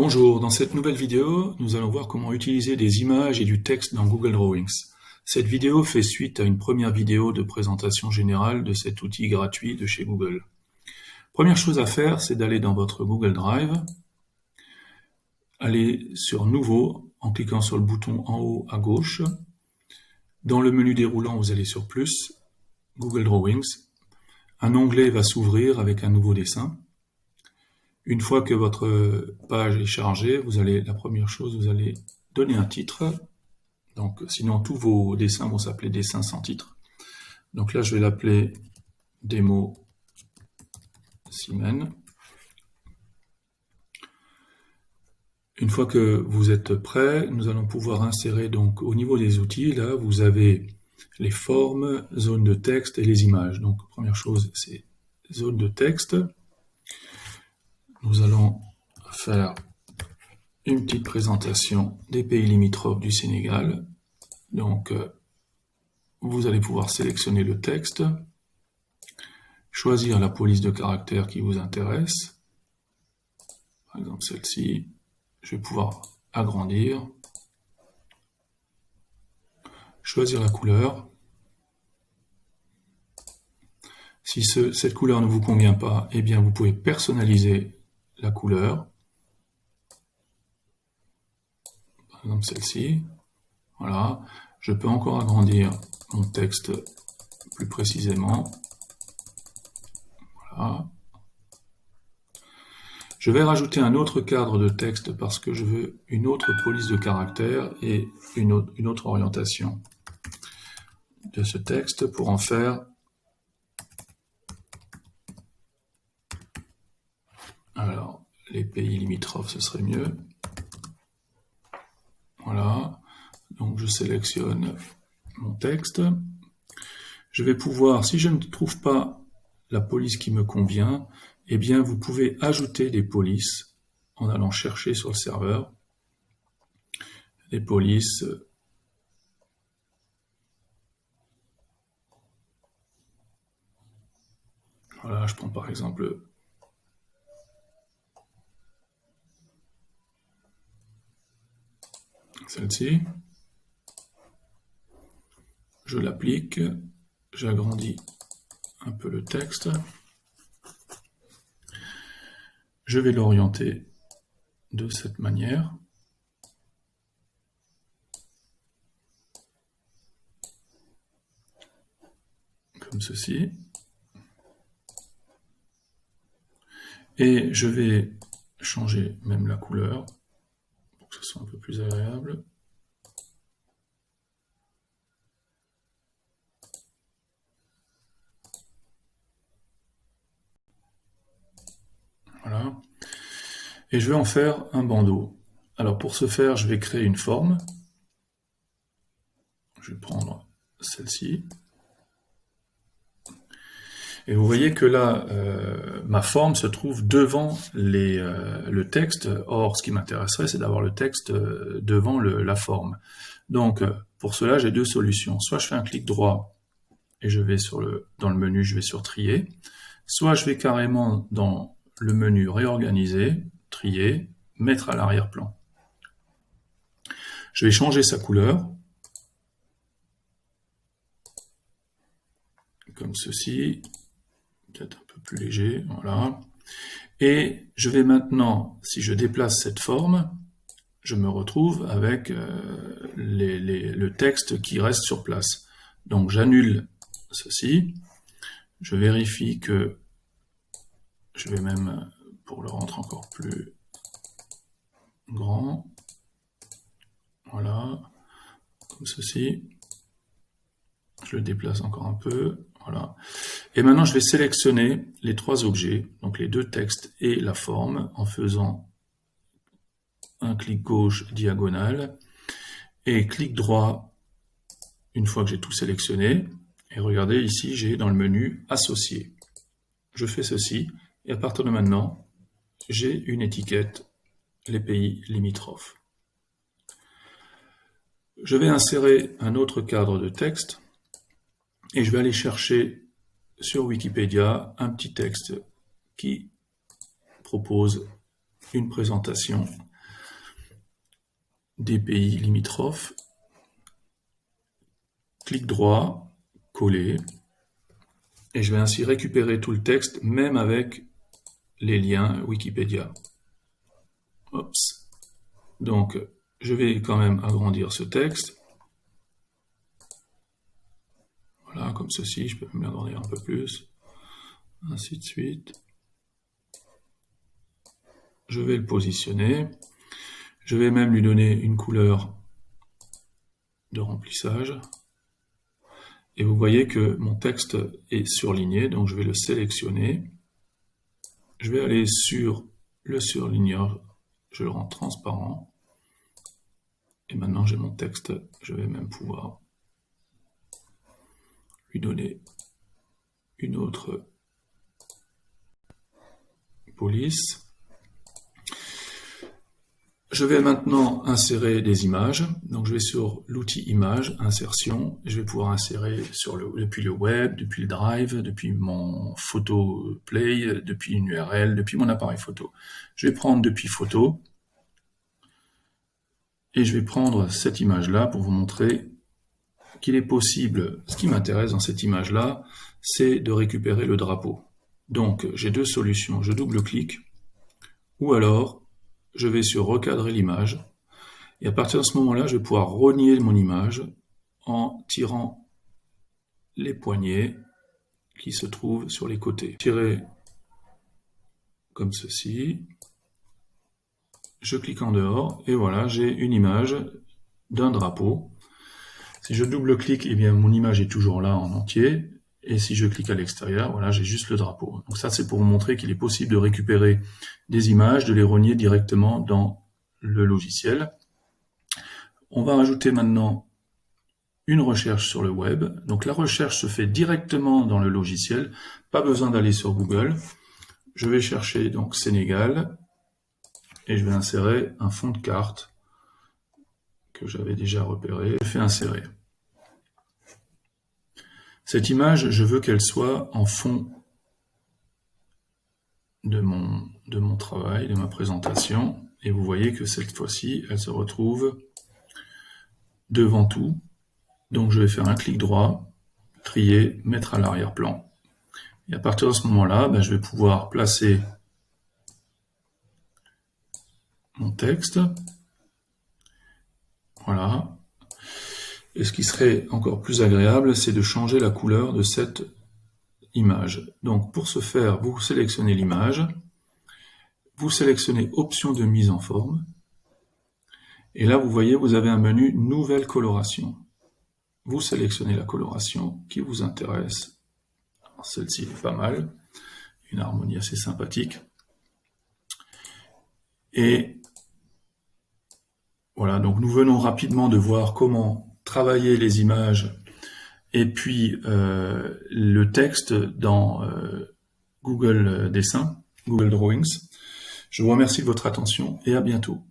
Bonjour, dans cette nouvelle vidéo, nous allons voir comment utiliser des images et du texte dans Google Drawings. Cette vidéo fait suite à une première vidéo de présentation générale de cet outil gratuit de chez Google. Première chose à faire, c'est d'aller dans votre Google Drive, aller sur Nouveau en cliquant sur le bouton en haut à gauche. Dans le menu déroulant, vous allez sur Plus, Google Drawings. Un onglet va s'ouvrir avec un nouveau dessin. Une fois que votre page est chargée, la première chose, vous allez donner un titre. Donc, sinon, tous vos dessins vont s'appeler dessins sans titre. Donc là, je vais l'appeler démo Siemens. Une fois que vous êtes prêt, nous allons pouvoir insérer donc au niveau des outils. Là, vous avez les formes, zones de texte et les images. Donc, première chose, c'est zone de texte. Nous allons faire une petite présentation des pays limitrophes du Sénégal. Donc, vous allez pouvoir sélectionner le texte, choisir la police de caractère qui vous intéresse. Par exemple, celle-ci, je vais pouvoir agrandir, choisir la couleur. Si cette couleur ne vous convient pas, eh bien, vous pouvez personnaliser la couleur. Par exemple, celle-ci. Voilà. Je peux encore agrandir mon texte plus précisément. Voilà. Je vais rajouter un autre cadre de texte parce que je veux une autre police de caractère et une autre orientation de ce texte pour en faire alors les pays limitrophes, ce serait mieux. Voilà, donc je sélectionne mon texte. Je vais pouvoir, si je ne trouve pas la police qui me convient, eh bien vous pouvez ajouter des polices en allant chercher sur le serveur des polices. Voilà, je prends par exemple celle-ci. Je l'applique, j'agrandis un peu le texte. Je vais l'orienter de cette manière. Comme ceci. Et je vais changer même la couleur pour que ce soit un peu plus agréable. Voilà. Et je vais en faire un bandeau. Alors pour ce faire, je vais créer une forme. Je vais prendre celle-ci. Et vous voyez que là, ma forme se trouve devant le texte. Or, ce qui m'intéresserait, c'est d'avoir le texte devant la forme. Donc, pour cela, j'ai deux solutions. Soit je fais un clic droit et je vais dans le menu, je vais sur Trier. Soit je vais carrément dans le menu Réorganiser, Trier, Mettre à l'arrière-plan. Je vais changer sa couleur. Comme ceci. Peut-être un peu plus léger, voilà. Et je vais maintenant, si je déplace cette forme, je me retrouve avec le texte qui reste sur place. Donc j'annule ceci, je vérifie que, je vais même, pour le rendre encore plus grand, voilà, comme ceci, je le déplace encore un peu, voilà. Et maintenant, je vais sélectionner les trois objets, donc les deux textes et la forme, en faisant un clic gauche diagonale et clic droit une fois que j'ai tout sélectionné. Et regardez, ici, j'ai dans le menu Associer. Je fais ceci et à partir de maintenant, j'ai une étiquette, les pays limitrophes. Je vais insérer un autre cadre de texte et je vais aller chercher sur Wikipédia un petit texte qui propose une présentation des pays limitrophes. Clic droit, coller, et je vais ainsi récupérer tout le texte, même avec les liens Wikipédia. Oups. Donc, je vais quand même agrandir ce texte. Voilà, comme ceci, je peux même l'agrandir un peu plus. Ainsi de suite. Je vais le positionner. Je vais même lui donner une couleur de remplissage. Et vous voyez que mon texte est surligné, donc je vais le sélectionner. Je vais aller sur le surligneur, je le rends transparent. Et maintenant j'ai mon texte, je vais même pouvoir lui donner une autre police. Je vais maintenant insérer des images. Donc je vais sur l'outil image, insertion. Je vais pouvoir insérer depuis le web, depuis le drive, depuis mon photo play, depuis une URL, depuis mon appareil photo. Je vais prendre depuis photo. Et je vais prendre cette image-là pour vous montrer qu'il est possible. Ce qui m'intéresse dans cette image-là, c'est de récupérer le drapeau. Donc j'ai deux solutions. Je double-clique ou alors je vais sur recadrer l'image, et à partir de ce moment-là, je vais pouvoir renier mon image en tirant les poignées qui se trouvent sur les côtés. Tirer comme ceci, je clique en dehors, et voilà, j'ai une image d'un drapeau. Si je double-clique, eh bien mon image est toujours là en entier, et si je clique à l'extérieur, voilà, j'ai juste le drapeau. Donc ça, c'est pour vous montrer qu'il est possible de récupérer des images, de les renier directement dans le logiciel. On va rajouter maintenant une recherche sur le web. Donc la recherche se fait directement dans le logiciel, pas besoin d'aller sur Google. Je vais chercher donc Sénégal, et je vais insérer un fond de carte que j'avais déjà repéré. Je fais insérer. Cette image, je veux qu'elle soit en fond de mon travail, de ma présentation. Et vous voyez que cette fois-ci, elle se retrouve devant tout. Donc je vais faire un clic droit, trier, mettre à l'arrière-plan. Et à partir de ce moment-là, je vais pouvoir placer mon texte. Voilà. Et ce qui serait encore plus agréable, c'est de changer la couleur de cette image. Donc pour ce faire, vous sélectionnez l'image, vous sélectionnez option de mise en forme, et là vous voyez, vous avez un menu nouvelle coloration. Vous sélectionnez la coloration qui vous intéresse. Celle-ci est pas mal, une harmonie assez sympathique. Et voilà, donc nous venons rapidement de voir comment travailler les images et puis le texte dans Google Dessins, Google Drawings. Je vous remercie de votre attention et à bientôt.